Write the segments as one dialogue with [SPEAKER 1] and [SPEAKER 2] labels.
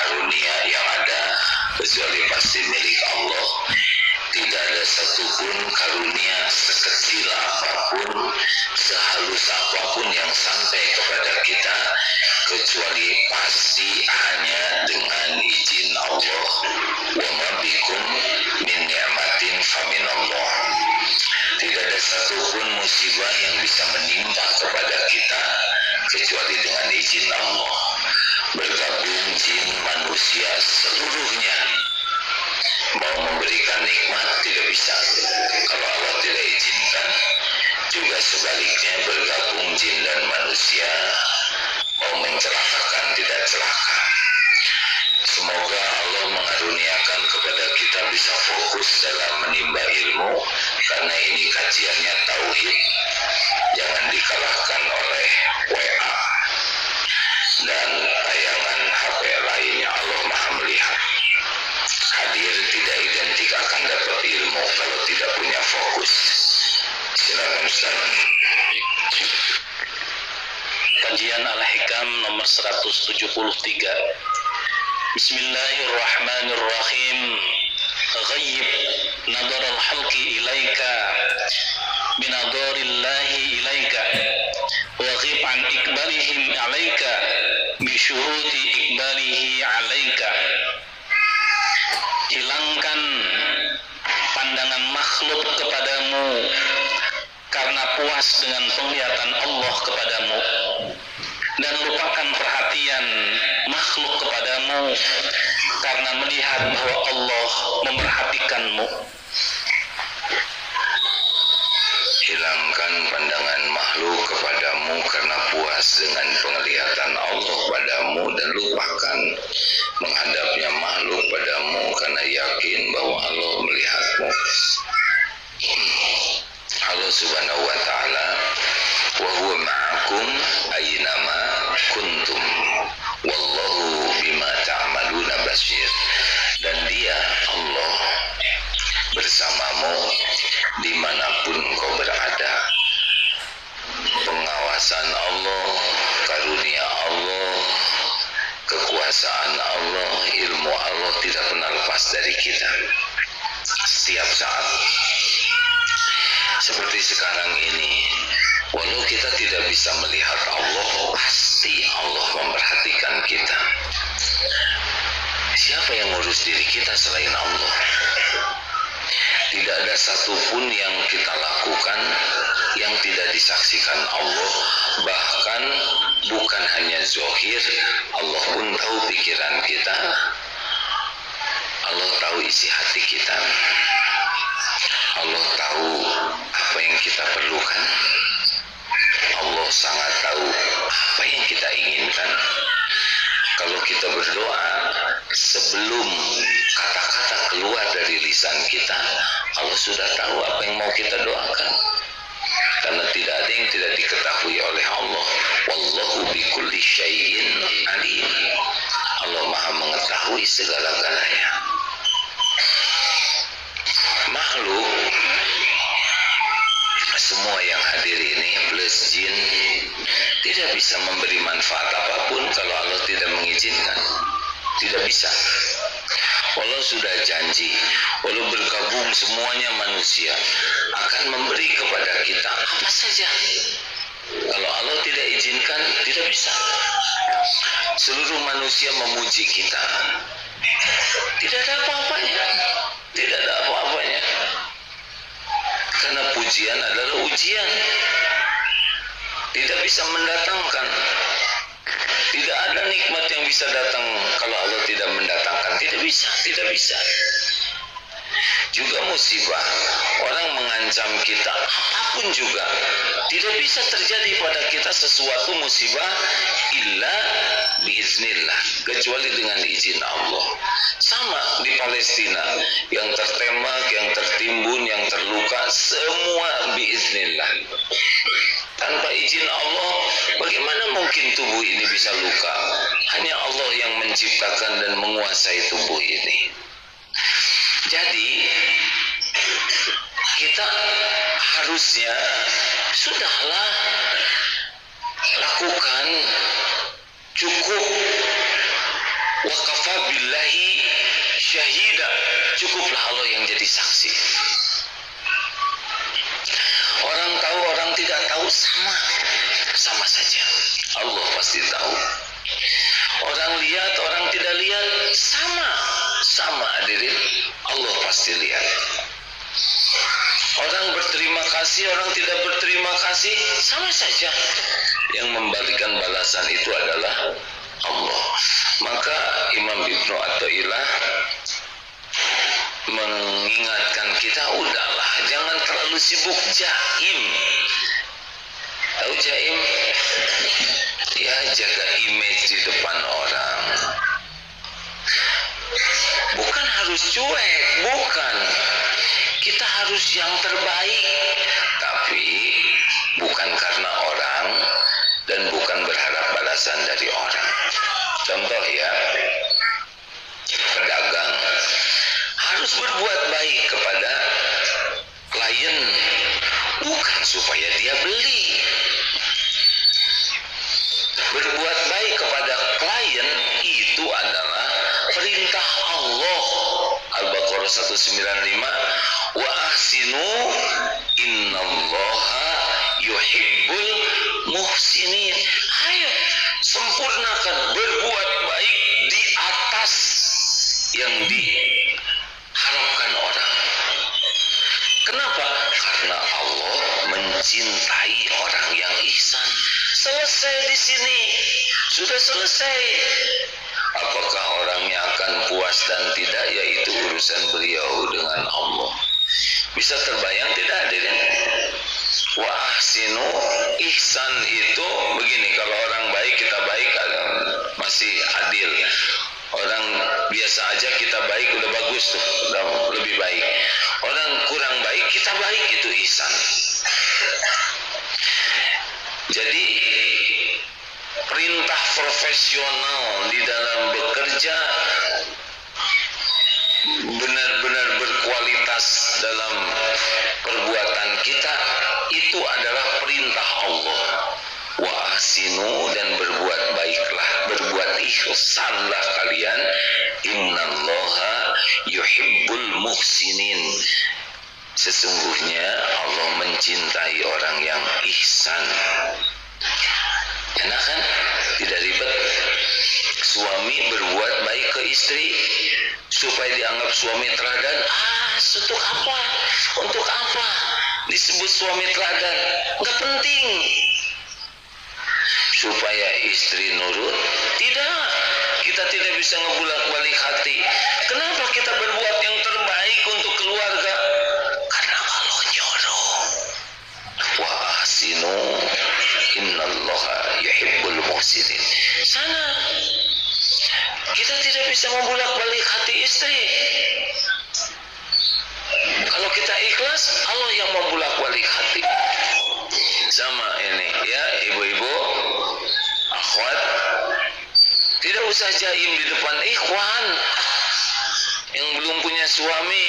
[SPEAKER 1] karunia yang ada kecuali pasti milik Allah. Tidak ada satupun karunia sekecil apapun, sehalus apapun yang sampai kepada kita kecuali pasti hanya dengan izin Allah. Wa ma bikum min ni'matin faminallah. Tidak ada satupun musibah yang bisa menimpa kepada kita kecuali dengan izin Allah. Bergabung jin, manusia seluruhnya mau memberikan nikmat tidak bisa kalau Allah tidak izinkan. Juga sebaliknya bergabung jin dan manusia mau mencelakakan tidak celaka. Semoga Allah mengaruniakan kepada kita bisa fokus dalam menimba ilmu, karena ini kajiannya tauhid, jangan dikalahkan oleh WA dan tayangan HP lainnya. Allah Maha melihat. Hadir tidak identik akan dapat ilmu kalau tidak punya fokus. Silakan Ustaz.
[SPEAKER 2] Kajian Al-Hikam nomor 173. Bismillahirrahmanirrahim. Ghaib nadar al-halqi ilaika binadarillahi ilaika wa ghib an ikbalihim alaika bisyuhudi ikbalihi alaika. Hilangkan pandangan makhluk kepadamu karena puas dengan penglihatan Allah kepadamu, dan lupakan perhatian makhluk kepadamu karena melihat bahwa Allah memperhatikanmu.
[SPEAKER 1] Hilangkan pandangan makhluk kepadamu karena puas dengan penglihatan Allah padamu, dan lupakan menghadapnya makhluk padamu karena yakin bahwa Allah melihatmu. Allah Subhanahu wa ta'ala, wa huwa ma'akum aynama kuntum wallahu bima ta'maluna basir. Dan dia, Allah, bersamamu dimanapun kau berada. Pengawasan Allah, karunia Allah, kekuasaan Allah, ilmu Allah tidak pernah lepas dari kita setiap saat. Seperti sekarang ini, walau kita tidak bisa melihat Allah, pasti Allah memperhatikan kita. Siapa yang ngurus diri kita selain Allah? Tidak ada satupun yang kita lakukan yang tidak disaksikan Allah. Bahkan bukan hanya zohir, Allah pun tahu pikiran kita. Allah tahu isi hati kita. Allah tahu apa yang kita perlukan. Allah sangat tahu apa yang kita inginkan. Kalau kita berdoa, sebelum kata-kata keluar dari lisan kita, Allah sudah tahu apa yang mau kita doakan. Karena tidak ada yang tidak diketahui oleh Allah. Wallahu bikulli syai'in alim. Allah Maha mengetahui segala-galanya. Makhluk semua yang hadir ini plus jin tidak bisa memberi manfaat apapun kalau Allah tidak mengizinkan. Tidak bisa. Allah sudah janji, walau bergabung semuanya manusia akan memberi kepada kita apa saja. Kalau Allah tidak izinkan, tidak bisa. Seluruh manusia memuji kita, tidak ada apa-apanya. Tidak ada apa-apanya. Karena pujian adalah ujian. Tidak bisa mendatangkan. Tidak ada nikmat yang bisa datang kalau Allah tidak mendatangkan. Tidak bisa, tidak bisa. Juga musibah, orang mengancam kita, apapun juga, tidak bisa terjadi pada kita sesuatu musibah illa biiznillah, kecuali dengan izin Allah. Sama di Palestina, yang tertembak, yang tertimbun, yang terluka, semua biiznillah. Tanpa izin Allah, bagaimana mungkin tubuh ini bisa luka? Hanya Allah yang menciptakan dan menguasai tubuh ini. Jadi kita harusnya sudahlah lakukan, cukup wakaf kafa billahi syahida, cukuplah Allah yang jadi saksi. Orang tahu orang tidak tahu sama saja, Allah pasti tahu. Orang lihat orang tidak lihat sama hadirin, Allah pasti lihat. Orang berterima kasih orang tidak berterima kasih sama saja, yang memberikan balasan itu adalah Allah. Maka Imam Ibnu Athaillah mengingatkan kita, udahlah jangan terlalu sibuk jaim. Tahu jaim? Ya, jaga image di depan orang. Bukan harus cuek, bukan. Kita harus yang terbaik, tapi bukan karena orang dan bukan berharap balasan dari orang. Contoh ya, pedagang harus berbuat baik kepada klien, bukan supaya dia beli. Berbuat baik kepada klien itu adalah perintah Allah. Al-Baqarah 195, wa ahsinu innallaha yuhibbul muhsinin. Ayo sempurnakan, berbuat baik di atas yang diharapkan orang. Kenapa? Karena Allah mencintai orang yang ihsan. Selesai di sini, sudah selesai. Apakah orangnya akan puas dan tidak, yaitu urusan beliau dengan Allah. Bisa terbayang tidak hadirin? Wa ahsinu, ihsan itu begini, kalau orang baik kita baik masih adil. Orang biasa aja kita baik udah bagus tuh, udah lebih baik. Orang kurang baik kita baik, itu ihsan. Jadi perintah profesional di dalam bekerja benar-benar berkualitas dalam perbuatan kita, itu adalah perintah Allah. Wa ahsinu, dan berbuat baiklah, berbuat ihsanlah kalian, innallaha yuhibbul muhsinin. Sesungguhnya Allah mencintai orang yang ihsan. Enak kan? Tidak ribet. Suami berbuat baik ke istri supaya dianggap suami teladan. Untuk apa? Untuk apa disebut suami teladan? Nggak penting. Supaya istri nurut? Tidak. Kita tidak bisa ngebulak-balik hati. Kenapa kita berbuat yang terbaik untuk keluarga? Karena Allah nyuruh. Wa ahsinu innallaha yuhibbul muhsinin. Sana kita tidak bisa membulak-balik hati istri. Kalau kita ikhlas, Allah yang membulak-balik hati. Sama ini ya, ibu-ibu, akhwat, tidak usah jaim di depan ikhwan yang belum punya suami.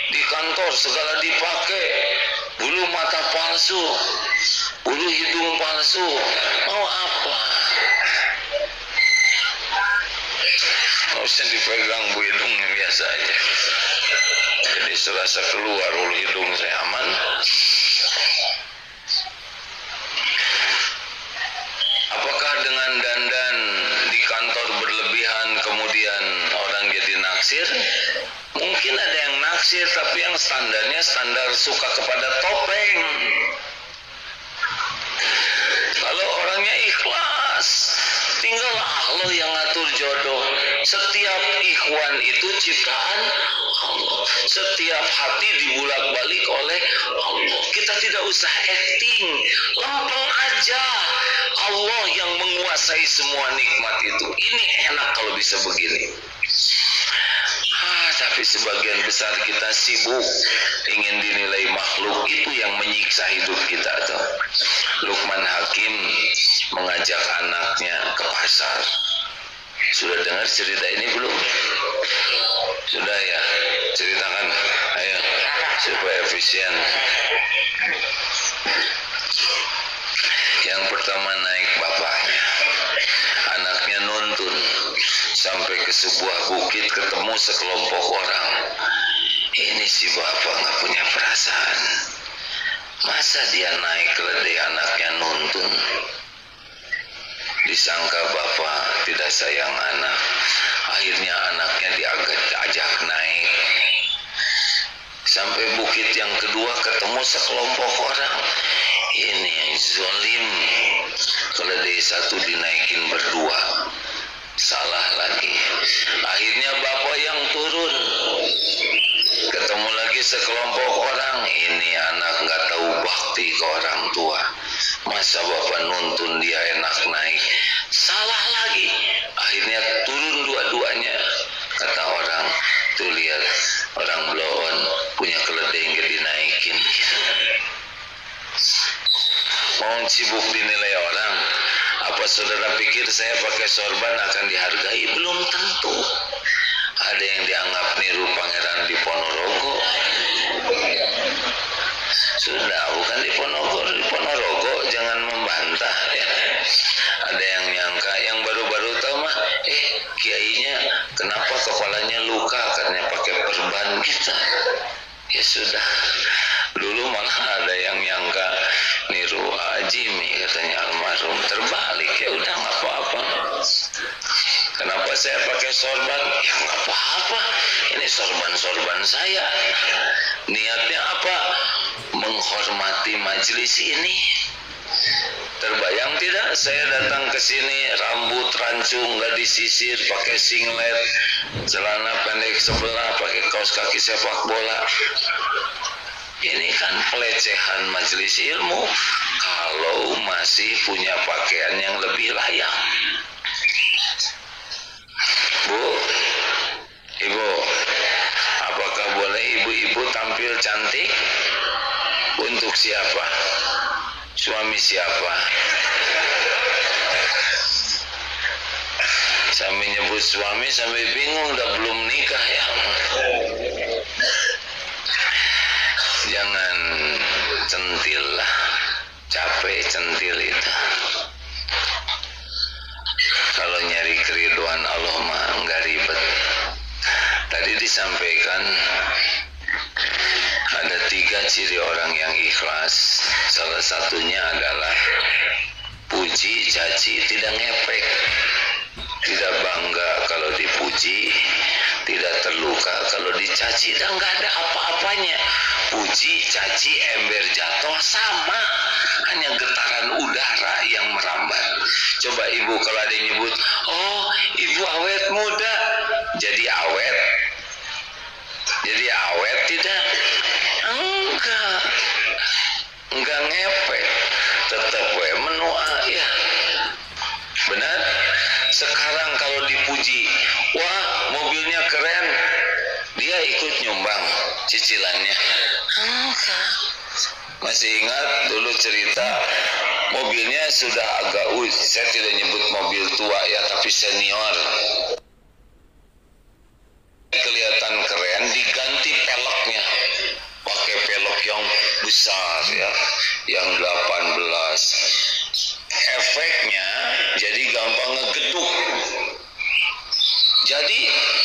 [SPEAKER 1] Di kantor segala dipakai, bulu mata palsu, bulu hidung palsu, mau apa? Nggak usah dipegang bu hidungnya, biasa aja. Jadi serasa keluar bulu hidung saya aman. Apakah dengan dandan di kantor berlebihan kemudian orang jadi naksir? Mungkin ada yang naksir, tapi yang standarnya standar suka kepada topeng. Kalau orangnya ikhlas, tinggal Allah yang ngatur jodoh. Setiap ikhwan itu ciptaan Allah. Setiap hati dibulak-balik oleh Allah. Kita tidak usah acting, lempeng aja. Allah yang menguasai semua nikmat itu. Ini enak kalau bisa begini. Tapi sebagian besar kita sibuk ingin dinilai makhluk, itu yang menyiksa hidup kita tuh. Luqman Hakim mengajak anaknya ke pasar. Sudah dengar cerita ini belum? Sudah ya? Ceritakan, ayo, supaya efisien. Yang pertama naik bapaknya, anaknya nuntun, sampai ke sebuah bukit, ketemu sekelompok orang. Ini si bapak nggak punya perasaan. Masa dia naik keledai anaknya nuntun? Disangka bapak tidak sayang anak. Akhirnya anaknya diajak naik. Sampai bukit yang kedua ketemu sekelompok orang. Ini yang zolim. Keledai satu dinaikin berdua. Salah lagi. Akhirnya bapak yang turun. Ketemu lagi sekelompok orang. Ini anak nggak tahu bakti ke orang tua. Masa bapak nuntun dia enak naik? Salah lagi. Akhirnya turun dua-duanya. Kata orang, tuh lihat orang bloon punya keledai nggak dinaikin. Mau sibuk dinilai orang. Apa saudara pikir saya pakai sorban akan dihargai? Belum tentu. Ada yang dianggap niru pangeran di Ponorogo. Sudah, bukan di Ponorogo, jangan membantah ya. Ada yang nyangka, yang baru-baru tahu mah, kiainya kenapa kepalanya luka, katanya pakai perban gitu. Ya sudah, dulu malah ada yang nyangka niru Ajimi, katanya almarhum, terbalik. Ya udah, nggak apa-apa. Kenapa saya pakai sorban? Ya nggak apa-apa, ini sorban saya. Niatnya apa? Menghormati majelis ini. Terbayang tidak saya datang ke sini rambut rancung, nggak disisir, pakai singlet, celana pendek sebelah, pakai kaos kaki sepak bola. Ini kan pelecehan majelis ilmu kalau masih punya pakaian yang lebih layak. Bu, Ibu, apakah boleh ibu-ibu tampil cantik? Untuk siapa? Suami siapa? Sampai nyebut suami sampai bingung, udah belum nikah ya. Jangan centil lah, capek centil itu. Kalau nyari keriduan Allah mah nggak ribet. Tadi disampaikan ada 3 ciri orang yang ikhlas. Salah satunya adalah puji, caci, tidak ngepek, tidak bangga kalau dipuji, tidak terluka kalau dicaci, dan nggak ada apa-apanya. Puji, caci, ember jatuh sama, hanya getaran udara yang merambat. Coba ibu kalau ada yang nyebut, oh ibu awet muda, jadi awet tidak? Enggak ngepek, tetap we menua ya. Benar? Sekarang kalau dipuji, wah mobilnya keren, dia ikut nyumbang cicilannya. Enggak. Masih ingat dulu cerita mobilnya sudah agak saya tidak nyebut mobil tua ya, tapi senior. Kelihatan keren, diganti peleknya. Pakai pelek yang besar ya, yang 18. Efeknya jadi gampang ngegeduk. Jadi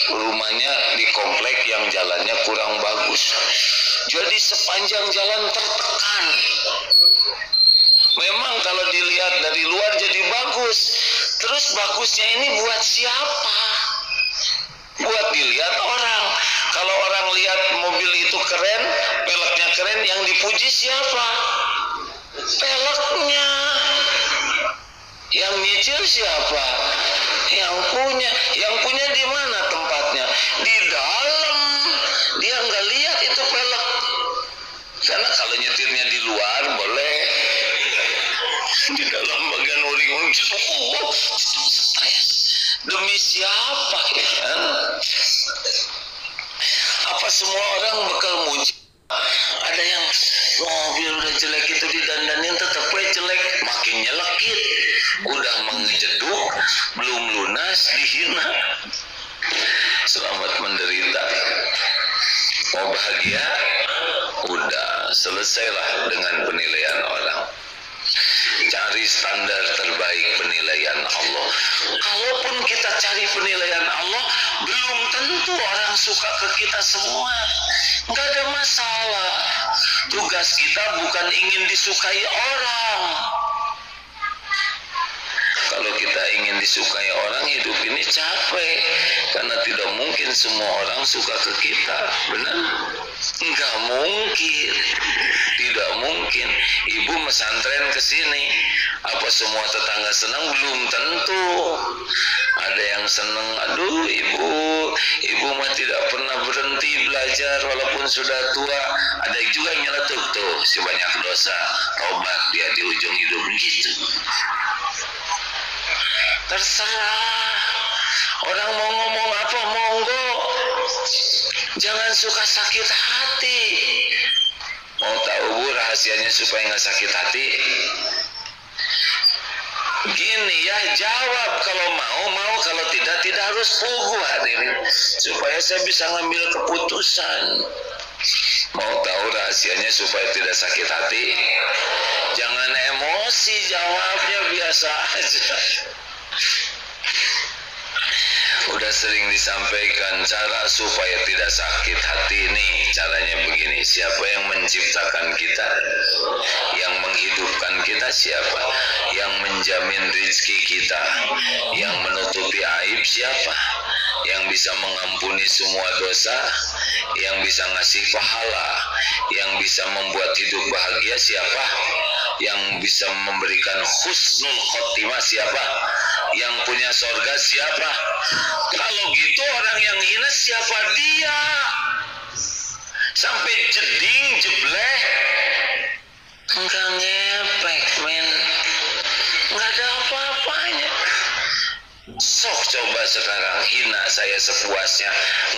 [SPEAKER 1] rumahnya di komplek yang jalannya kurang bagus. Jadi sepanjang jalan tertekan. Memang kalau dilihat dari luar jadi bagus. Terus bagusnya ini buat siapa? Buat dilihat orang. Kalau orang lihat mobil itu keren, peleknya keren, yang dipuji siapa? Peleknya. Yang nyicil siapa? Yang punya. Yang punya di mana tempatnya? Di dalam. Dia nggak lihat itu pelek. Karena kalau nyetirnya di luar boleh. Di dalam bagian uring-uring, stres. Demi siapa ya? Apa semua orang bakal muji? Ada yang mobil udah jelek itu didandanin tetap jelek, makin nyelekit. Udah mengejeduk, belum lunas, dihina. Selamat menderita. Mau bahagia? Udah selesailah dengan penilaian orang. cari standar terbaik penilaian Allah. Kalaupun kita cari penilaian Allah, belum tentu orang suka ke kita semua. Nggak ada masalah. Tugas kita bukan ingin disukai orang. Kalau kita ingin disukai orang, hidup ini capek. Karena tidak mungkin semua orang suka ke kita. Benar? Enggak mungkin. Tidak mungkin. Ibu mesantren ke sini, apa semua tetangga senang? Belum tentu. Ada yang senang, aduh ibu mah tidak pernah berhenti belajar walaupun sudah tua. Ada juga yang nyeletuk tuh, si banyak dosa, tobat dia di ujung hidup gitu. Terserah. Orang mau ngomong apa, monggo. Jangan suka sakit hati. Mau tahu Bu rahasianya supaya nggak sakit hati? Gini ya, jawab kalau mau, kalau tidak harus pugu hadirin. Supaya saya bisa ngambil keputusan. Mau tahu rahasianya supaya tidak sakit hati? Jangan emosi, jawabnya biasa aja. Udah sering disampaikan cara supaya tidak sakit hati ini. Caranya begini, siapa yang menciptakan kita? Yang menghidupkan kita siapa? Yang menjamin rezeki kita? Yang menutupi aib siapa? Yang bisa mengampuni semua dosa? Yang bisa ngasih pahala? Yang bisa membuat hidup bahagia siapa? Yang bisa memberikan husnul khotimah siapa? Yang punya sorga siapa? Kalau gitu orang yang hina siapa? Dia. Sampai jeding jebleh, enggak ngepek men, enggak ada apa-apanya. Sok coba sekarang hina saya sepuasnya,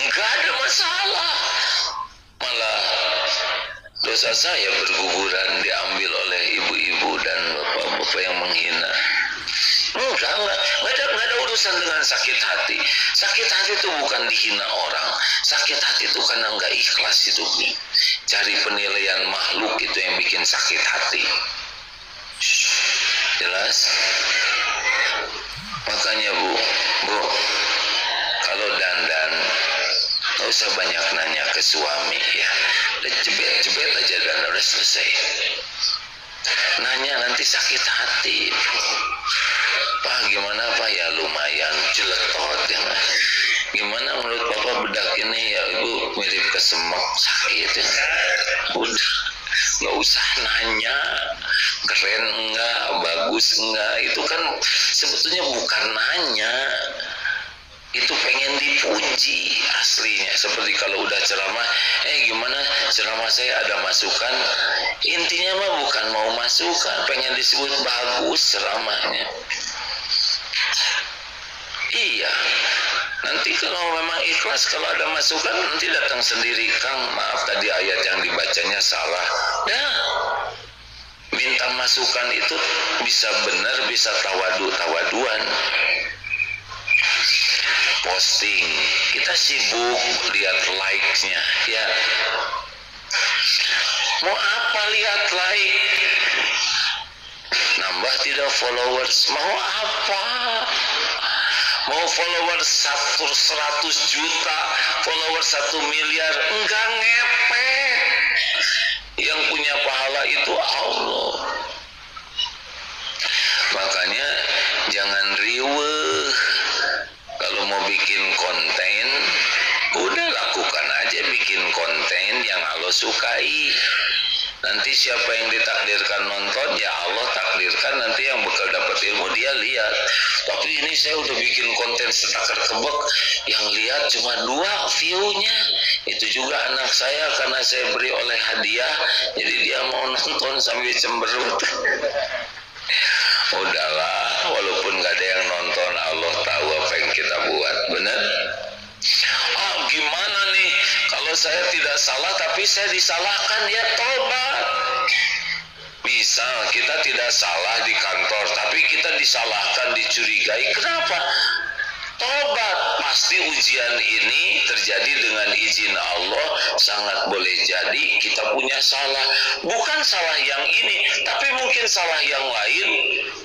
[SPEAKER 1] enggak ada masalah. Malah dosa saya berguguran diambil oleh ibu-ibu dan bapak-bapak yang menghina. Enggak ada urusan dengan sakit hati. Sakit hati itu bukan dihina orang. Sakit hati itu karena enggak ikhlas hidupnya. Cari penilaian makhluk itu yang bikin sakit hati. Jelas? Makanya Bu, kalau dandan nggak usah banyak nanya ke suami ya. Udah jebet aja dan udah selesai. Nanya nanti sakit hati. Pak gimana Pak? Ya lumayan jeletot ya. Gimana menurut Bapak bedak ini? Ya Ibu mirip kesemek, sakit ya. Udah nggak usah nanya keren enggak, bagus enggak. Itu kan sebetulnya bukan nanya, itu pengen dipuji aslinya. Seperti kalau udah ceramah, gimana ceramah saya, ada masukan? Intinya mah bukan mau masukan, pengen disebut bagus ceramahnya. Iya, nanti kalau memang ikhlas, kalau ada masukan nanti datang sendiri, Kang maaf tadi ayat yang dibacanya salah. Nah, minta masukan itu bisa benar, bisa tawaduan. Posting, kita sibuk lihat like-nya ya. Mau apa lihat like? Nambah tidak followers, mau apa? Mau followers 100 juta, followers 1 miliar, enggak ngepek. Yang punya pahala itu Allah. Makanya jangan riweuh. Kalau mau bikin konten, udah lakukan aja, bikin konten yang Allah sukai. Nanti siapa yang ditakdirkan nonton, ya Allah takdirkan nanti yang bakal dapat ilmu dia lihat. Tapi ini saya udah bikin konten setakar kebek, yang lihat cuma 2 view-nya. Itu juga anak saya karena saya beri oleh hadiah, jadi dia mau nonton sambil cemberut. Udahlah, walaupun gak ada yang nonton, Allah tahu apa yang kita buat, benar? Gimana nih kalau saya tidak salah tapi saya disalahkan? Ya tobat. Misal kita tidak salah di kantor tapi kita disalahkan, dicurigai, kenapa? Tobat, pasti ujian ini terjadi dengan izin Allah. Sangat boleh jadi kita punya salah, bukan salah yang ini, tapi mungkin salah yang lain.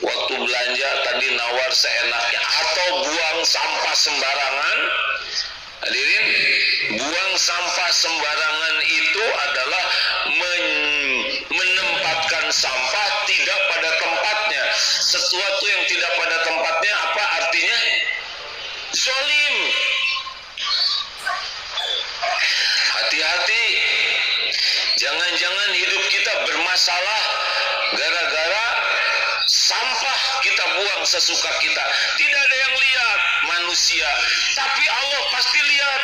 [SPEAKER 1] Waktu belanja tadi nawar seenaknya, atau buang sampah sembarangan. Hadirin, buang sampah sembarangan itu adalah menempatkan sampah tidak pada tempatnya. Sesuatu yang tidak pada tempatnya apa artinya? Zalim. Hati-hati, jangan-jangan hidup kita bermasalah gara-gara sampah kita buang sesuka kita. Tidak ada yang lihat manusia, tapi Allah pasti lihat.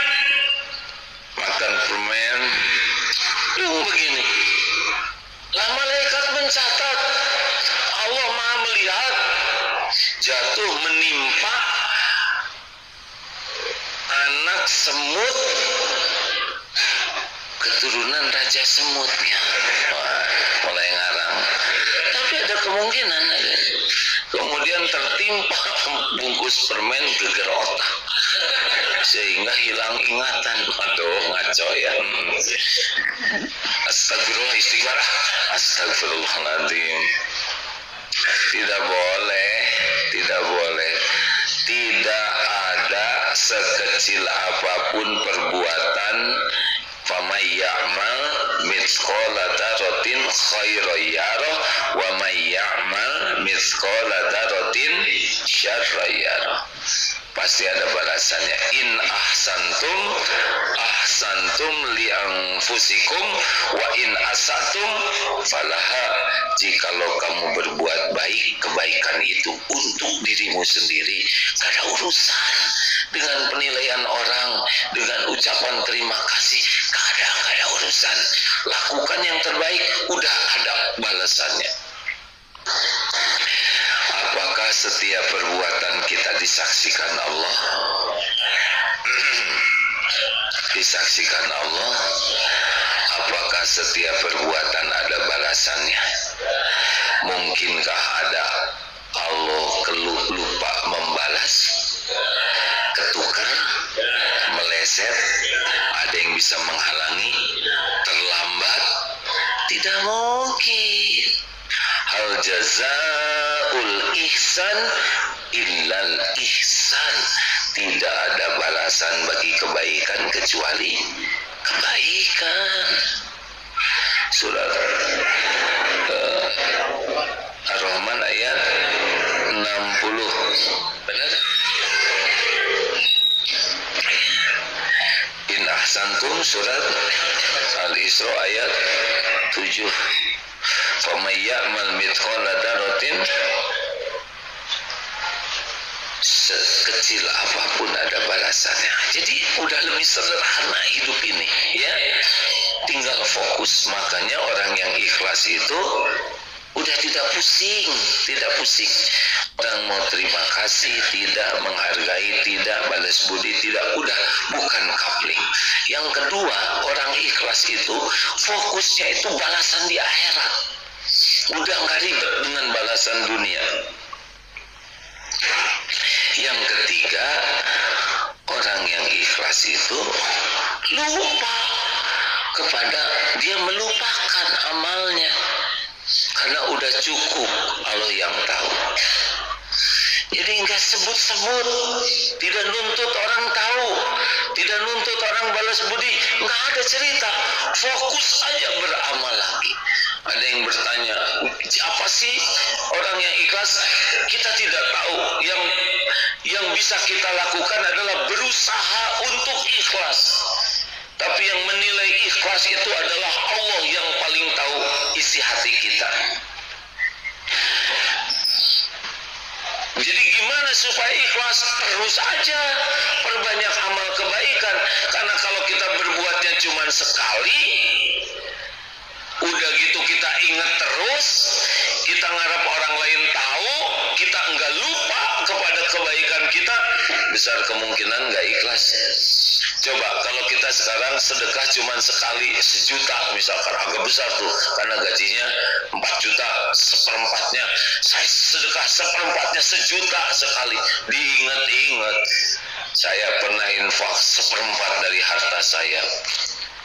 [SPEAKER 1] Makan permen begini, lah malaikat mencatat, Allah Maha melihat. Jatuh menimpa anak semut, keturunan Raja Semut ya. Wah, mulai ngarang. Tapi ada kemungkinan kemudian tertimpa bungkus permen geger otak sehingga hilang ingatan. Aduh, ngaco ya. Astagfirullah, istighfar. Astagfirullahaladzim. Tidak boleh, tidak boleh. Tidak ada sekecil apapun perbuatan famay ya'mal mithqala dzarratin khairan yarah wa may ya'mal mithqala dzarratin syarran yarah. Pasti ada balasannya. In ahsantum ahsantum li anfusikum wa in asatum falaha. Jikalau kamu berbuat baik, kebaikan itu untuk dirimu sendiri. Gak ada urusan dengan penilaian orang, dengan ucapan terima kasih. Gak ada urusan. Lakukan yang terbaik, udah ada balasannya. Apakah setiap perbuatan kita disaksikan Allah? Disaksikan Allah. Apakah setiap perbuatan ada balasannya? Mungkinkah ada Allah lupa membalas, ketukar, meleset, ada yang bisa menghalangi, terlambat? Tidak mungkin. Hal jazaul ihsan illal ihsan. Tidak ada balasan bagi kebaikan kecuali kebaikan. Surat Ar-Rahman ayat 60. Benar? In ahsantum, surat Al-Isra ayat 7. Faman ya'mal mithqala dzarratin, sekecil apapun ada balasannya. Jadi udah lebih sederhana hidup ini ya. Tinggal fokus. Makanya orang yang ikhlas itu udah tidak pusing, tidak pusing. Orang mau terima kasih tidak, menghargai tidak, balas budi tidak, udah bukan kapling. Yang kedua, orang ikhlas itu fokusnya itu balasan di akhirat. Udah nggak ribet dengan balasan dunia. Yang ketiga, orang yang ikhlas itu lupa kepada, dia melupakan amalnya karena udah cukup Allah yang tahu. Jadi nggak sebut-sebut, tidak nuntut orang tahu, tidak nuntut orang balas budi, nggak ada cerita, fokus aja beramal lagi. Ada yang bertanya, apa sih orang yang ikhlas? Kita tidak tahu. Yang bisa kita lakukan adalah berusaha untuk ikhlas. Tapi yang menilai ikhlas itu adalah Allah yang paling tahu isi hati kita. Jadi gimana supaya ikhlas? Terus aja perbanyak amal kebaikan. Karena kalau kita berbuatnya cuma sekali, udah gitu kita ingat terus, kita ngarep orang lain tahu, kita enggak lupa kepada kebaikan kita, besar kemungkinan enggak ikhlas. Coba kalau kita sekarang sedekah cuma sekali 1 juta misalkan, agak besar tuh karena gajinya 4 juta, seperempatnya saya sedekah, seperempatnya 1 juta sekali, diingat-ingat Saya pernah infak 1/4 dari harta saya.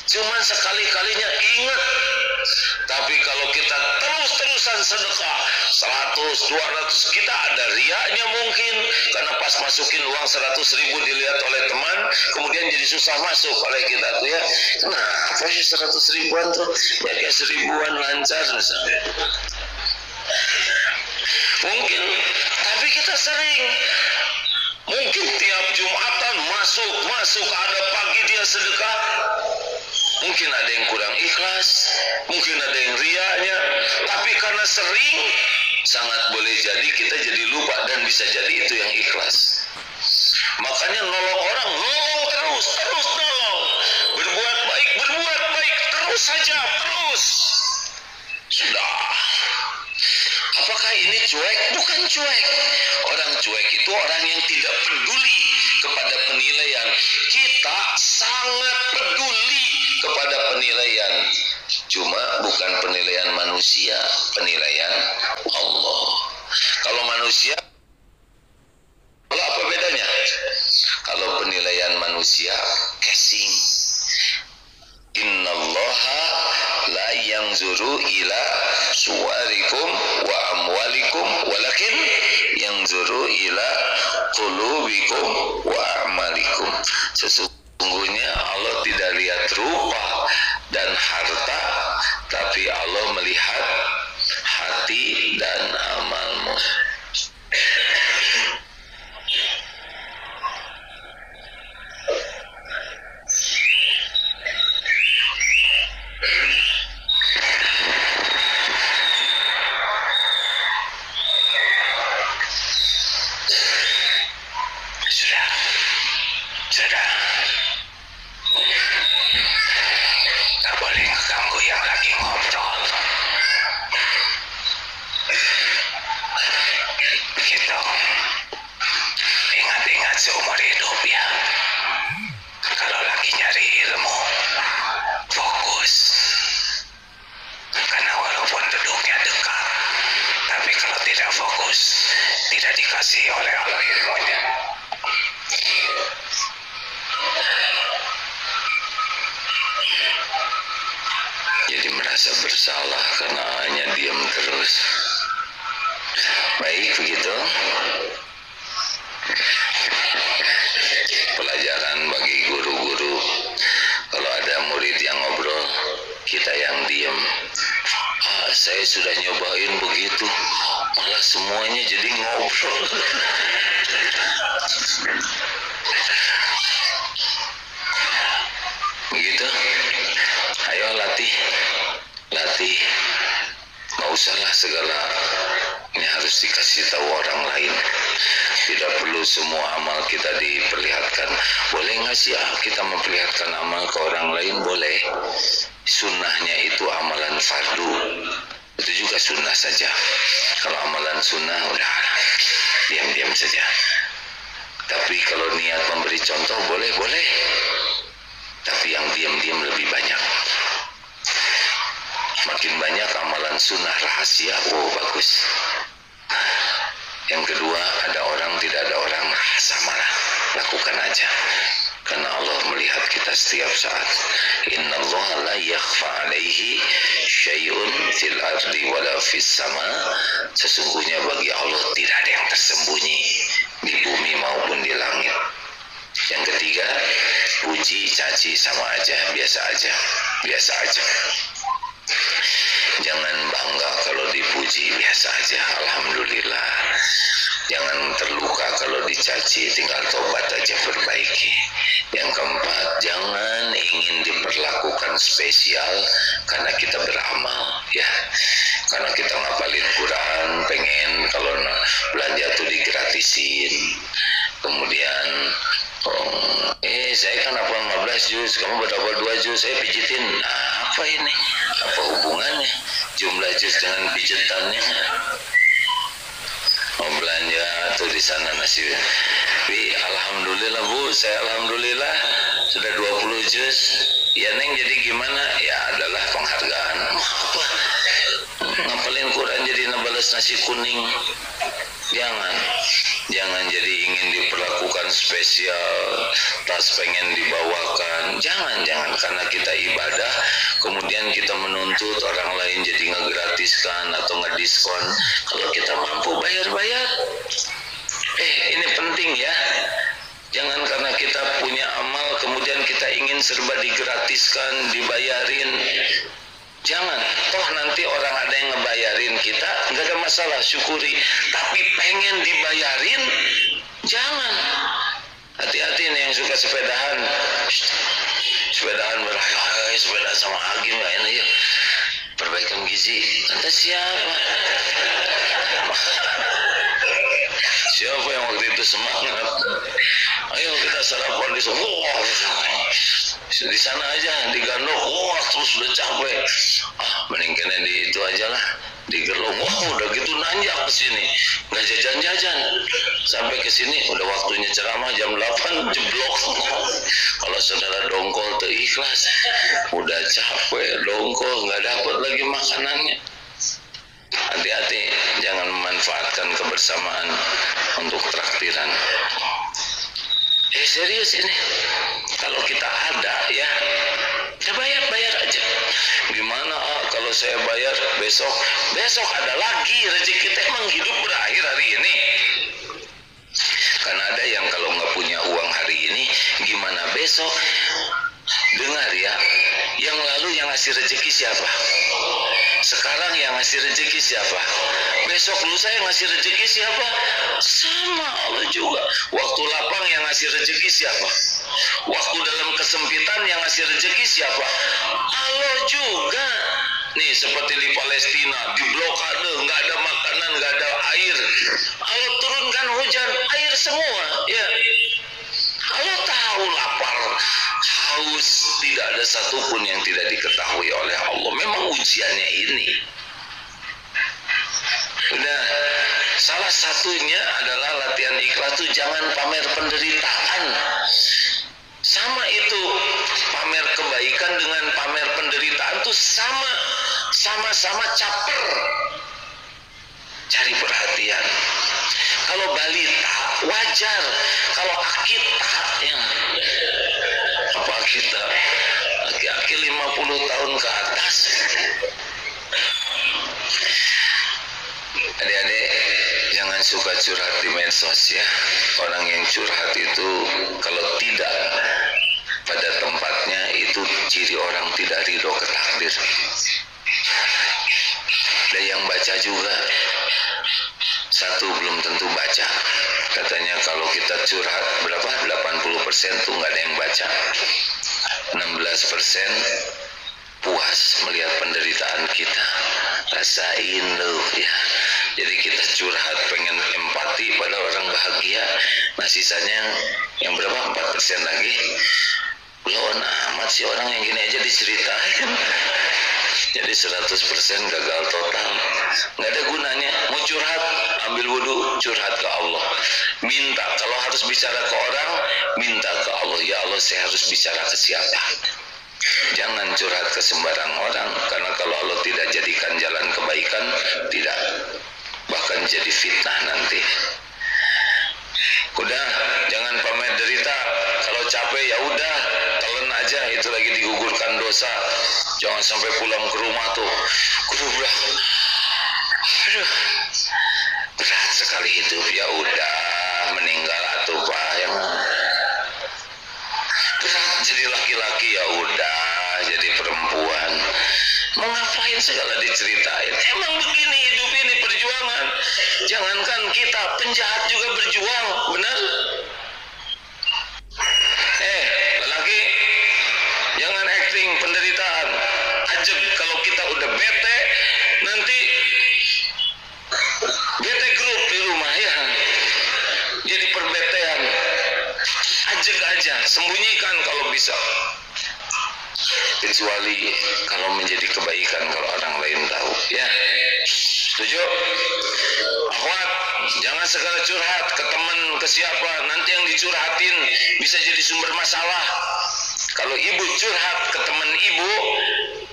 [SPEAKER 1] Cuman sekali-kalinya ingat. Tapi kalau kita terus-terusan sedekah 100, 200, kita ada riaknya mungkin. Karena pas masukin uang 100.000 dilihat oleh teman, kemudian jadi susah masuk oleh kita tuh ya. Nah, apa sih 100 ribuan tuh? Ya kayak 1000-an lancar misalnya. Mungkin, tapi kita sering. Mungkin tiap Jumatan masuk ada pagi dia sedekah. Mungkin ada yang kurang ikhlas, mungkin ada yang riaknya, tapi karena sering, sangat boleh jadi kita jadi lupa dan bisa jadi itu yang ikhlas. Makanya nolong orang, nolong terus nolong. Berbuat baik, terus saja, terus. Sudah. Apakah ini cuek? Bukan cuek. Orang cuek itu orang yang tidak peduli kepada penilaian. Kita sangat peduli kepada penilaian. Cuma bukan penilaian manusia, penilaian Allah. Kalau manusia, apa bedanya? Kalau penilaian manusia, casing. Innallaha la yanzuru ila suwarikum wa amwalikum walakin yanzuru ila qulubikum wa amalikum. Sesungguhnya Allah tidak lihat rupa dan harta, tapi Allah melihat hati dan amalmu. Seumur hidup ya, kalau lagi nyari ilmu, fokus. Karena walaupun duduknya dekat, tapi kalau tidak fokus, tidak dikasih oleh Allah ilmunya. Jadi merasa bersalah karena hanya diam terus. Baik begitu. Pelajaran bagi guru-guru, kalau ada murid yang ngobrol, kita yang diem. Saya sudah nyobain begitu, malah semuanya jadi ngobrol. Begitu. Ayo latih. Nggak usahlah segala ini harus dikasih tahu orang lain. Tidak perlu semua amal kita diperlihatkan. Boleh nggak sih kita memperlihatkan amal ke orang lain? Boleh. Sunnahnya itu amalan fardu. Itu juga sunnah saja. Kalau amalan sunnah udah diam-diam saja. Tapi kalau niat memberi contoh boleh. Tapi yang diam-diam lebih banyak. Makin banyak amalan sunnah rahasia, bagus. Yang kedua, ada orang, tidak ada orang, samalah, lakukan aja. Karena Allah melihat kita setiap saat. Innallaha la yakhfa alaihi syai'un fil ardi wala fis sama. Sesungguhnya bagi Allah tidak ada yang tersembunyi di bumi maupun di langit. Yang ketiga, puji, caci sama aja, biasa aja. Jangan bangga kalau dipuji, biasa aja, alhamdulillah. Jangan terluka kalau dicaci, tinggal tobat aja, perbaiki. Yang keempat, jangan ingin diperlakukan spesial karena kita beramal, ya. Karena kita ngapalin Quran, pengen kalau belanja tuh digratisin. Kemudian, saya kan hafal 15 juz, kamu berapa 2 juz, saya pijitin. Nah, apa ini? Apa hubungannya jumlah juz dengan pijitannya? Mau belanja tuh di sana nasi. Tapi alhamdulillah Bu, saya alhamdulillah sudah 20 juz. Ya Neng, jadi gimana? Ya adalah penghargaan. Apa? Ngapalin Quran jadi nabales nasi kuning. Jangan. Jangan jadi ingin diperlakukan spesial, tas pengen dibawakan. Jangan karena kita ibadah kemudian kita menuntut orang lain jadi ngegratiskan atau ngediskon. Kalau kita mampu bayar. Ini penting ya. Jangan karena kita punya amal kemudian kita ingin serba digratiskan, dibayarin. Jangan, toh nanti orang ada yang ngebayarin kita, nggak ada masalah, syukuri. Tapi pengen dibayarin, jangan. Hati-hati nih yang suka sepedahan. Sepedahan berhai, sepeda sama Agim nggak enak ya. Perbaikan gizi, kata siapa? Siapa yang waktu itu semangat? Ayo kita sarapan di sana. Di sana aja digandong, terus udah capek. Mending kena di itu aja lah, di Gerlong. Udah gitu nanjak ke sini, nggak jajan-jajan. Sampai ke sini udah waktunya ceramah jam 8 jeblok. Kalau saudara dongkol tuh ikhlas, udah capek dongkol nggak dapat lagi makanannya. Hati-hati, jangan memanfaatkan kebersamaan untuk traktiran. Serius ini, kalau kita ada ya bayar aja. Gimana kalau saya bayar besok ada lagi rezeki kita. Emang hidup berakhir hari ini? Karena ada yang kalau nggak punya uang hari ini, gimana besok? Dengar ya, yang lalu yang ngasih rezeki siapa? Sekarang yang ngasih rezeki siapa? Besok lusa yang ngasih rezeki siapa? Sama Allah juga. Waktu lapang yang ngasih rezeki siapa? Waktu dalam kesempitan yang ngasih rezeki siapa? Allah juga. Nih seperti di Palestina, di blokade, nggak ada makanan, nggak ada air. Allah turunkan hujan, air semua. Ya, Allah tahu lapar, haus, tidak ada satupun yang tidak diketahui oleh Allah. Memang ujiannya ini. Udah, salah satunya adalah latihan ikhlas itu jangan pamer penderitaan. Sama itu, pamer kebaikan dengan pamer penderitaan itu sama-sama caper. Cari perhatian. Kalau balita wajar, kalau akita ya apa akita? Aki-aki 50 tahun ke atas. Adik-adik jangan suka curhat di medsos ya. Orang yang curhat itu kalau tidak pada tempatnya itu ciri orang tidak ridho ke takdir. Ada yang baca juga, satu belum tentu baca. Katanya kalau kita curhat berapa? 80% tuh nggak ada yang baca. 16% puas melihat penderitaan kita. Rasain loh ya. Jadi kita curhat pengen empati pada orang bahagia. Nah sisanya yang berapa? 4% lagi. Belum amat sih orang yang gini aja diceritain. Jadi 100% gagal total. Nggak ada gunanya. Mau curhat, ambil wudhu, curhat ke Allah. Minta, kalau harus bicara ke orang, minta ke Allah. Ya Allah, saya harus bicara ke siapa? Jangan curhat ke sembarang orang. Karena kalau Allah tidak jadikan jalan kebaikan, tidak. Bahkan jadi fitnah nanti. Udah, jangan pamer derita. Kalau capek ya udah, telan aja. Itu lagi digugurkan dosa. Jangan sampai pulang ke rumah tuh kudulah, aduh, berat sekali hidup. Ya udah, meninggal atuh Pak. Yang berat jadi laki-laki ya udah, jadi perempuan. Mau ngapain segala diceritain? Emang begini hidup ini perjuangan. Jangankan kita, penjahat juga berjuang, benar? Lelaki, jangan acting penderitaan. Ajeb kalau kita udah bete, nanti bete grup di rumah ya. Jadi perbetean. Ajeg aja, sembunyikan kalau bisa. Kecuali kalau menjadi kebaikan kalau orang lain tahu ya. Setuju? Akhwat, jangan segala curhat ke teman, ke siapa, nanti yang dicurhatin bisa jadi sumber masalah. Kalau ibu curhat ke teman ibu,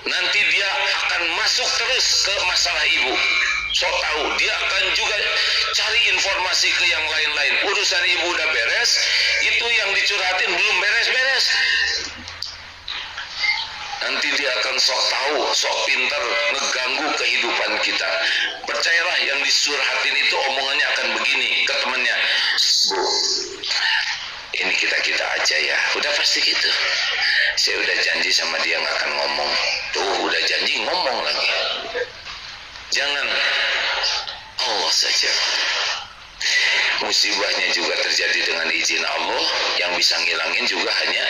[SPEAKER 1] nanti dia akan masuk terus ke masalah ibu. sok tahu, dia akan juga cari informasi ke yang lain-lain. Urusan ibu udah beres, itu yang dicurhatin belum beres-beres. Nanti dia akan sok tahu, sok pintar, ngeganggu kehidupan kita. Percayalah, yang disurhatin itu omongannya akan begini ke temannya, Bu, ini kita aja ya. Udah pasti gitu. Saya udah janji sama dia nggak akan ngomong. Tuh udah janji ngomong lagi. Jangan, Allah saja. Musibahnya juga terjadi dengan izin Allah, yang bisa ngilangin juga hanya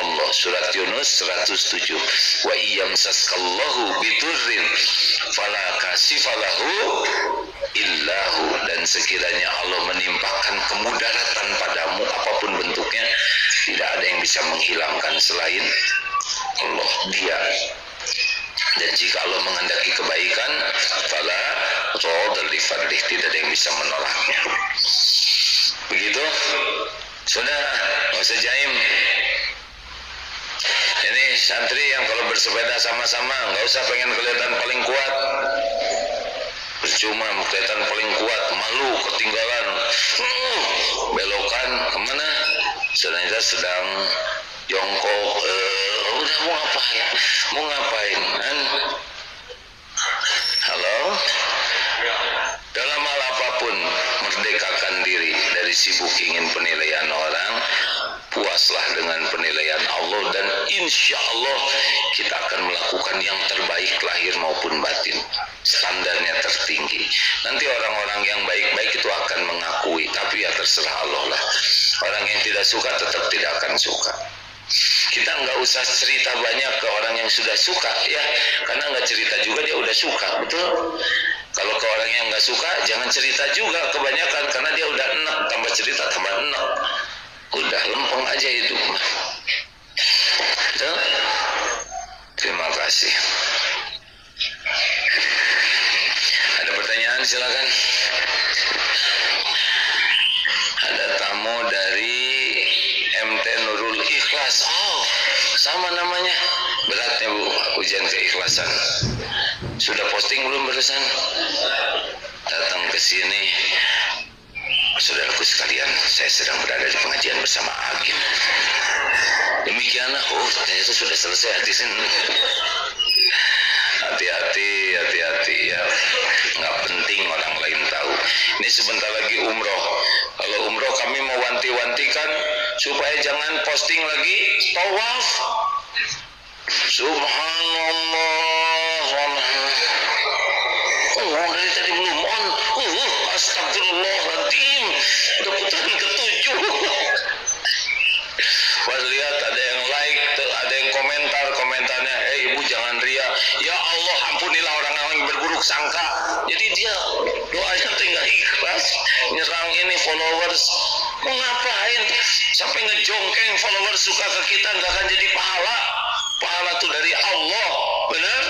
[SPEAKER 1] Allah. Surat Yunus 107. Wa iyamsaskallahu bidurrin fala kasifalahu illahu. Dan sekiranya Allah menimpakan kemudaratan padamu apapun bentuknya, tidak ada yang bisa menghilangkan selain Allah, Dia. Dan jika Allah menghendaki kebaikan, fala radda li fadlih, tidak ada yang bisa menolaknya. Begitu? Sudah, nggak usah jaim. Ini santri yang kalau bersepeda sama-sama nggak usah pengen kelihatan paling kuat. Percuma kelihatan paling kuat, malu ketinggalan. Belokan kemana? Sebenarnya sedang jongkok. Udah mau ngapain? Mau ngapain? Halo? Dalam hal apapun, merdekakan diri dari sibuk ingin penilaian orang. Puaslah dengan penilaian Allah, dan insya Allah kita akan melakukan yang terbaik lahir maupun batin. Standarnya tertinggi. Nanti orang-orang yang baik-baik itu akan mengakui, tapi ya terserah Allah lah. Orang yang tidak suka tetap tidak akan suka. Kita nggak usah cerita banyak ke orang yang sudah suka ya, karena nggak cerita juga dia udah suka, betul. Kalau ke orang yang nggak suka jangan cerita juga kebanyakan, karena dia udah enak, tambah cerita tambah enak, udah lempeng aja hidup mah. Betul? Terima kasih. Ada pertanyaan silakan. Ada tamu dari MT Nurul Ikhlas. Oh, sama namanya. Beratnya Bu, ujian keikhlasan. Sudah posting belum barusan? Datang ke sini. Saudaraku sekalian, saya sedang berada di pengajian bersama Agim. Demikianlah, oh ternyata sudah selesai hadisin. Hati-hati ya. Nggak penting orang lain tahu. Ini sebentar lagi umroh. Kalau umroh kami mau wanti-wantikan supaya jangan posting lagi tawaf. Subhanallah. Oh, dari tadi belum on. Astagfirullahaladzim. Udah putaran ke-7. Pas lihat ada yang like, ada yang komentarnya, ibu jangan ria. Ya Allah, ampunilah orang-orang yang berburuk sangka. Jadi dia doanya tinggal ikhlas, nyerang ini followers. Mau ngapain? Sampai ngejongkeng followers suka ke kita, nggak akan jadi pahala. Pahala tuh dari Allah, benar?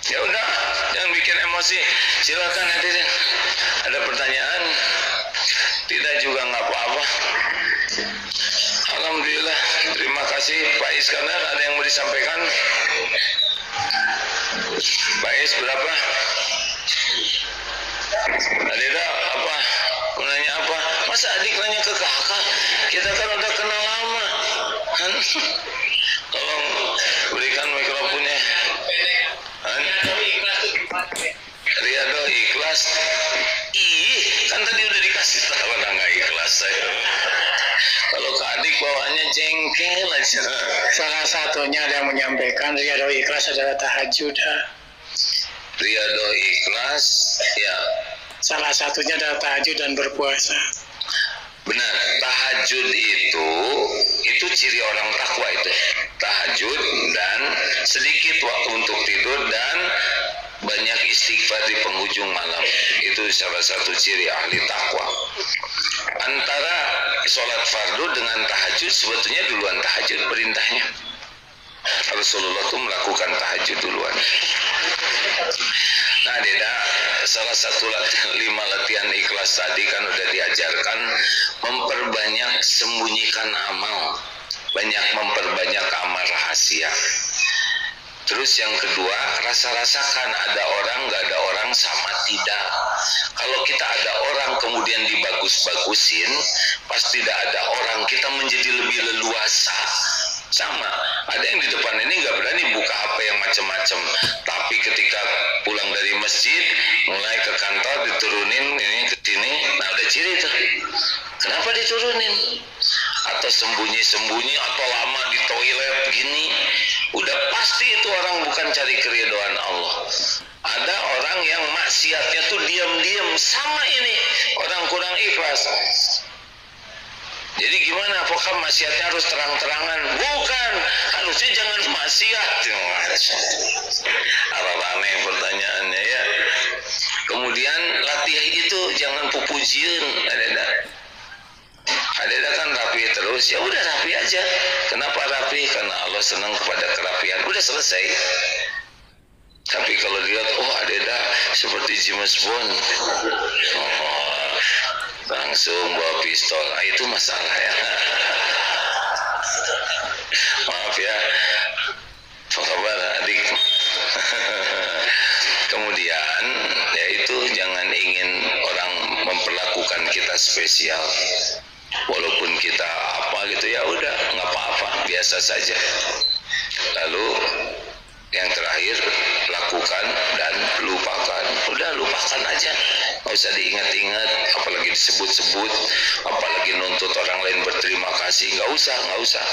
[SPEAKER 1] Ya udah, jangan bikin emosi. Silakan hadirin. Ada pertanyaan? Tidak juga nggak apa-apa. Alhamdulillah, terima kasih Pak Iskandar. Ada yang mau disampaikan? Pak Is berapa? Adida apa? Mau nanya apa? Masa adik nanya ke kakak? Kita kan udah kenal lama. Tolong berikan mikrofonnya. Riyadho ikhlas. Ih, kan tadi udah dikasih tahu nggak ikhlas saya. Kalau ke adik bawaannya jengkel aja.
[SPEAKER 3] Salah satunya ada yang menyampaikan Riyadho ikhlas adalah tahajud.
[SPEAKER 1] Riyadho ikhlas, ya.
[SPEAKER 3] Salah satunya adalah tahajud dan berpuasa.
[SPEAKER 1] Benar, tahajud itu ciri orang takwa itu. Tahajud dan sedikit waktu untuk tidur dan banyak istighfar di penghujung malam. Itu salah satu ciri ahli takwa. Antara sholat fardu dengan tahajud, sebetulnya duluan tahajud perintahnya. Rasulullah itu melakukan tahajud duluan. Nah Deda, salah satu 5 latihan ikhlas tadi kan udah diajarkan, memperbanyak sembunyikan amal, banyak memperbanyak amal rahasia. Terus yang kedua, rasa-rasakan ada orang, nggak ada orang, sama tidak. Kalau kita ada orang kemudian dibagus-bagusin, pas tidak ada orang kita menjadi lebih leluasa. Sama, ada yang di depan ini nggak berani buka HP yang macam-macam, tapi ketika pulang dari masjid, mulai ke kantor diturunin ini ke sini, nah udah ciri tuh. Kenapa diturunin? Atau sembunyi-sembunyi atau lama di toilet gini, udah pasti itu orang bukan cari keridhaan Allah. Ada orang yang maksiatnya tuh diam-diam, sama ini orang kurang ikhlas. Jadi gimana? Apakah maksiatnya harus terang-terangan? Bukan, harusnya jangan maksiat. Apa aneh pertanyaannya ya. Kemudian latihan itu jangan pupujian, ada kan rapi terus, ya udah rapi aja. Kenapa rapi? Karena Allah senang kepada kerapian. Udah selesai. Tapi kalau dilihat, oh ada seperti James Bond, langsung bawa pistol, nah, itu masalah ya. Maaf ya, apa kabar adik? Kemudian yaitu jangan ingin orang memperlakukan kita spesial, walaupun kita apa gitu, ya udah nggak apa-apa, biasa saja. Lalu yang terakhir, lakukan dan lupakan. Udah lupakan aja, nggak usah diingat-ingat, apalagi disebut-sebut, apalagi nuntut orang lain berterima kasih. Nggak usah.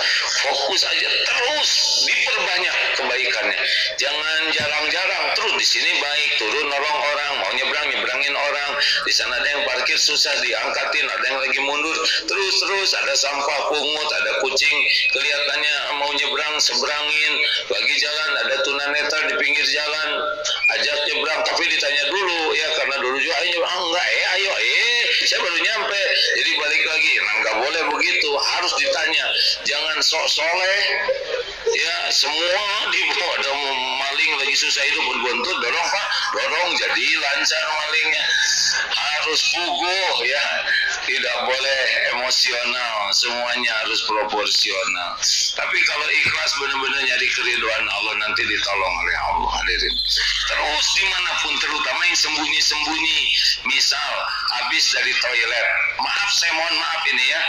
[SPEAKER 1] Fokus aja, terus diperbanyak kebaikannya. Jangan jarang-jarang, terus di sini baik, turun nolong orang, mau nyebrangin orang. Di sana ada yang parkir susah diangkatin, ada yang lagi mundur, terus ada sampah pungut, ada kucing kelihatannya mau nyebrang seberangin, lagi jalan ada tunanetra di pinggir jalan, ajak nyebrang, tapi ditanya dulu ya, karena dulu juga ayo nyebrang, enggak ayo saya baru nyampe, jadi balik lagi. Nah nggak boleh begitu, harus ditanya, jangan sok soleh ya, semua dibawa. Ada maling lagi susah hidup buntut, dorong pak, dorong, jadi lancar malingnya. Harus puguh ya, tidak boleh emosional, semuanya harus proporsional. Tapi kalau ikhlas benar-benar nyari keridhaan Allah, nanti ditolong oleh Allah. Hadirin, terus dimanapun, terutama yang sembunyi-sembunyi, misal habis dari toilet, maaf saya mohon maaf ini ya,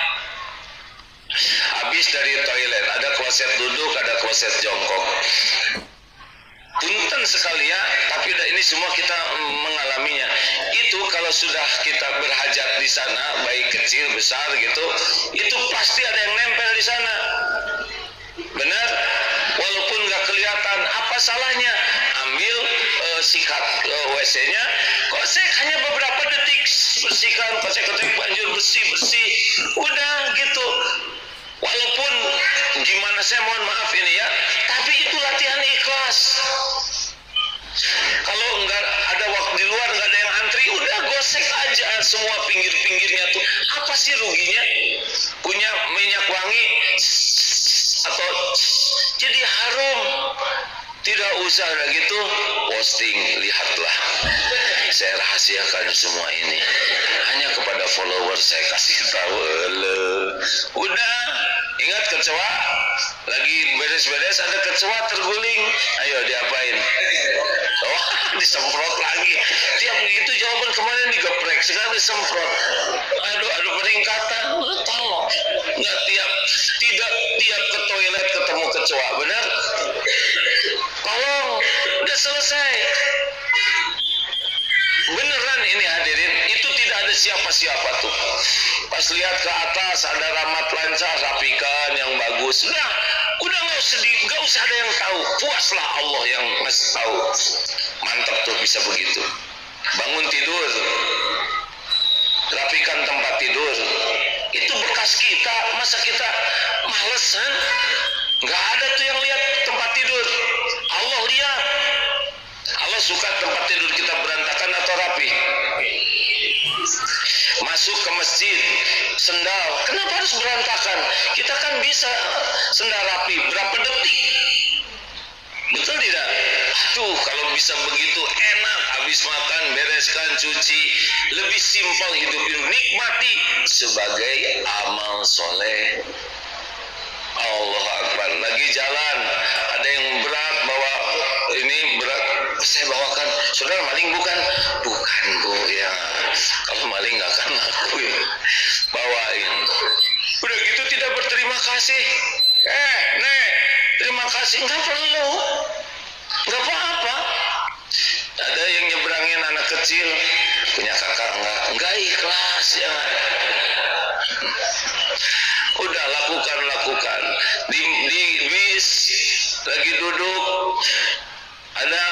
[SPEAKER 1] habis dari toilet ada kloset duduk, ada kloset jongkok. Punten sekali ya, tapi ini semua kita mengalaminya. Itu kalau sudah kita berhajat di sana, baik kecil besar gitu, itu pasti ada yang nempel di sana. Benar? Walaupun nggak kelihatan, apa salahnya? Ambil sikat WC-nya, kosek hanya beberapa detik, bersihkan, kosek-kosek, banjur bersih, udah gitu. Walaupun gimana, saya mohon maaf ini ya, tapi itu latihan ikhlas. Kalau nggak ada waktu di luar, nggak ada yang antri, udah gosek aja semua pinggir-pinggirnya tuh. Apa sih ruginya? Punya minyak wangi atau jadi harum. Tidak usah gitu posting, lihatlah. Saya rahasiakan semua ini. Hanya kepada follower saya kasih tahu. Udah, ingat kecoa lagi beres-beres, ada kecoa terguling. Ayo diapain? Oh, disemprot lagi. Tiap gitu jawaban kemarin digeprek, sekarang disemprot. Aduh peringkatan. Tolong. Tidak tiap ke toilet ketemu kecoa, benar? Tolong, udah selesai. Beneran ini hadirin, itu tidak ada siapa-siapa tuh. Pas lihat ke atas ada ramat lancar, rapikan yang bagus. Udah nggak usah ada yang tahu. Puaslah Allah yang ngasih tahu. Mantap tuh bisa begitu. Bangun tidur, rapikan tempat tidur. Itu bekas kita, masa kita malesan? Nggak ada tuh yang lihat tempat tidur. Allah lihat. Allah suka tempat tidur kita berantakan atau rapi. Masuk ke masjid, sendal, kenapa harus berantakan? Kita kan bisa sendal rapi, berapa detik? Betul tidak? Aduh, kalau bisa begitu enak, habis makan, bereskan, cuci, lebih simpel hidup ini, nikmati sebagai amal soleh. Allah Akbar. Lagi jalan, ada yang berat bawa ini berat, saya bawakan. Saudara maling bukan? Bukan Bu, ya. Kalau maling nggak akan ngaku ya. Bawain. Udah gitu tidak berterima kasih. Nek, terima kasih nggak perlu, nggak apa-apa. Ada yang nyebrangin anak kecil, punya kakak nggak ikhlas ya. Udah lakukan. Di bis lagi duduk, ada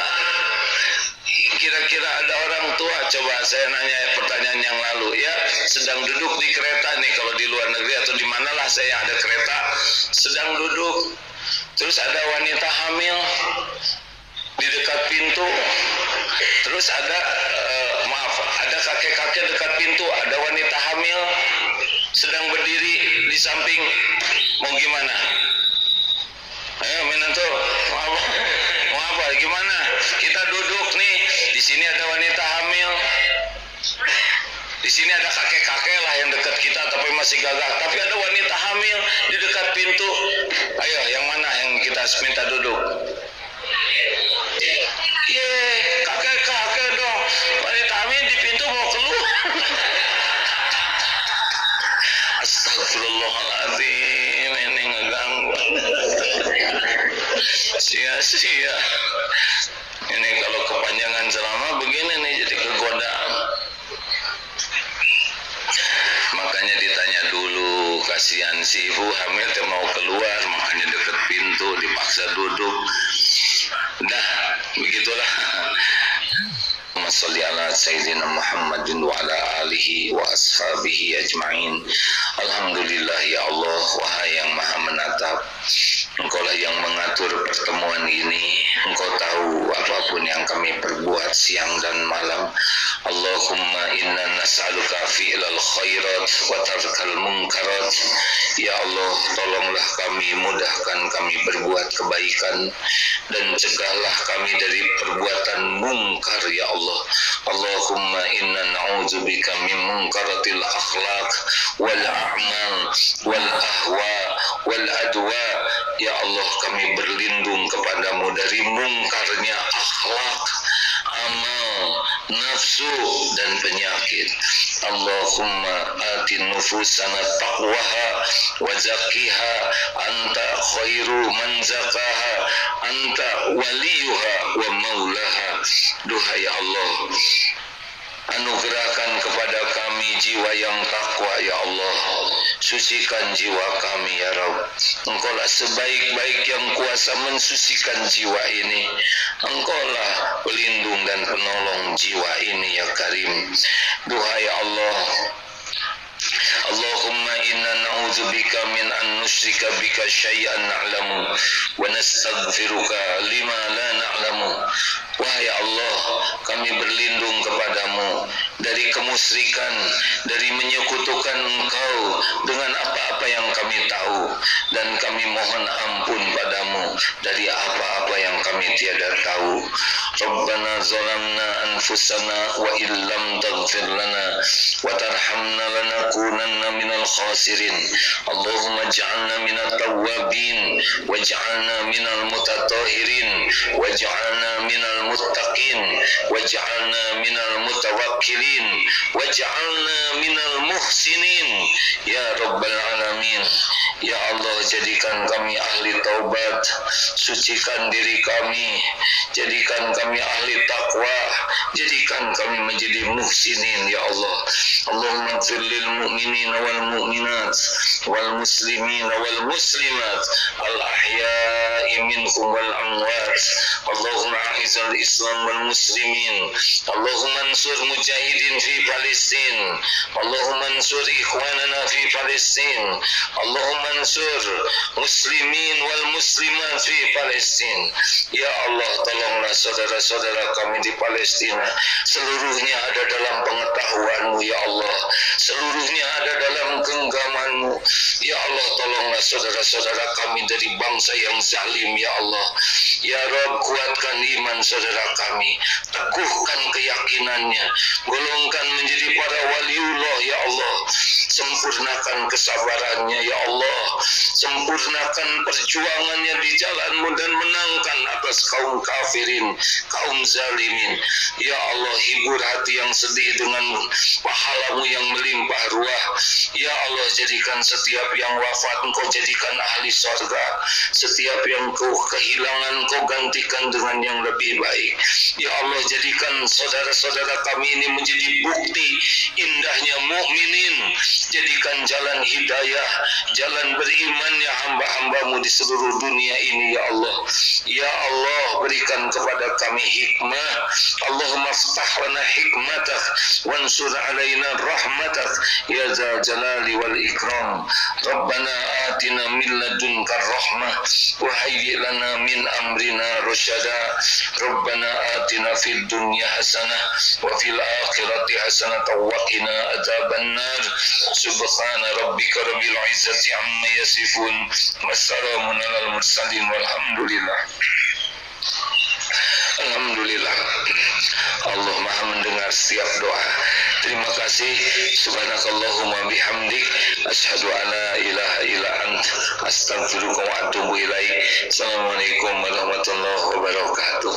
[SPEAKER 1] kira-kira ada orang tua, coba saya nanya pertanyaan yang lalu ya, sedang duduk di kereta nih, kalau di luar negeri atau di manalah saya ada kereta, sedang duduk, terus ada wanita hamil di dekat pintu, terus ada ada kakek-kakek dekat pintu, ada wanita hamil sedang berdiri di samping, mau gimana? Ayo Minanto, mau apa? Gimana? Kita duduk nih, di sini ada wanita hamil, di sini ada kakek-kakek lah yang dekat kita tapi masih gagah, tapi ada wanita hamil di dekat pintu. Ayo, yang mana yang kita minta duduk? Kakek dong, wanita hamil di pintu mau keluar. Astagfirullahaladzim, ini ngeganggu. Sia-sia. Ini kalau kepanjangan ceramah begini nih, jadi kegodaan. Makanya ditanya dulu, kasihan si ibu hamil teh mau keluar, makanya deket pintu dipaksa duduk. Dah, begitulah. Sholli ala Sayyidina Muhammadin wa ala alihi wa ashabihi ajma'in. Alhamdulillah ya Allah, wahai yang maha menatap, Engkaulah yang mengatur pertemuan ini. Engkau tahu apapun yang kami perbuat siang dan malam. Allahumma inna nas'aluka fi'lal khairat wa tarkal munkarat. Ya Allah, tolonglah kami, mudahkan kami berbuat kebaikan dan cegahlah kami dari perbuatan mungkar ya Allah. Allahumma inna na'udzubika min munkaratil akhlaq wal a'mal wal ahwa wal adwa. Ya Allah, kami berlindung kepadamu dari mungkarnya akhlak, amal, nafsu dan penyakit. Allahumma ati nufusana taqwaha wa zakkiha anta khairu man zakaha anta waliyuha wa maulaha. Duhai Allah, anugerahkan kepada kami jiwa yang takwa ya Allah. Sucikan jiwa kami ya Rabb. Engkaulah sebaik-baik yang kuasa mensucikan jiwa ini. Engkaulah pelindung dan penolong jiwa ini ya Karim. Duhai Allah, Allahumma inna na'udzubika min an nusyrika bika syai'an na'lamu wa nastaghfiruka lima la na'lamu. Wahai Allah, kami berlindung kepadamu dari kemusyrikan, dari menyekutukan Engkau dengan apa-apa yang kami tahu, dan kami mohon ampun padamu dari apa-apa yang kami tiada tahu. Rabbana zalamna anfusana wa illam taghfir lana wa tarhamna lanakunanna minal khasirin. Allahumma ij'alna minat tawwabin waj'alna minal mutatahhirin waj'alna minal muttaqin waj'alna minal mutawakkilin waj'alna minal muhsinin ya rabbal alamin. Ya Allah, jadikan kami ahli taubat, sucikan diri kami, jadikan kami ahli takwa, jadikan kami menjadi muhsinin ya Allah. Allahumma ighfir lil mu'minin wal mu'minat wal muslimin wal muslimat al ahya'i minhum wal amwat. Allahumma a'izal islam wal muslimin. Allahumma ansur mujahidin fi Palestin. Allahumma ansur ikhwanana fi Palestin. Allahumma ansur muslimin wal muslimat fi Palestin. Ya Allah, tolonglah saudara-saudara kami di Palestina. Seluruhnya ada dalam pengetahuan-Mu ya Allah. Seluruhnya ada dalam genggaman-Mu. Ya Allah, tolonglah saudara-saudara kami dari bangsa yang zalim ya Allah. Ya Rabb, kuatkan iman saudara kami, teguhkan keyakinannya, golongkan menjadi para waliullah ya Allah. Sempurnakan kesabarannya ya Allah, sempurnakan perjuangannya di jalan-Mu dan menangkan atas kaum kafirin, kaum zalimin. Ya Allah, hibur hati yang sedih dengan pahala-Mu yang melimpah ruah. Ya Allah, jadikan setiap yang wafat Engkau jadikan ahli surga, setiap yang Kau kehilangan Kau gantikan dengan yang lebih baik. Ya Allah, jadikan saudara-saudara kami ini menjadi bukti indahnya mukminin. Jadikan jalan hidayah, jalan berimannya hamba-hamba-Mu di seluruh dunia ini, ya Allah. Ya Allah, berikan kepada kami hikmah. Allahumma ftah lana hikmatak wansur alaina rahmatak ya dzal jalali wal ikram. Rabbana atina min ladunka rahmah wa hayyi lana min amrina rasyada. Rabbana atina fid dunya hasanah wa fil akhirati hasanah wa qina adzabannar. Subhana rabbika rabbil izzati amma yasifun wassalamun alal mursalin walhamdulillah. Alhamdulillah. Allah Maha mendengar setiap doa. Terima kasih. Subhanakallahumma bihamdik asyhadu an la ilaha illa anta astaghfiruka wa atubu ilaik. Assalamualaikum warahmatullahi wabarakatuh.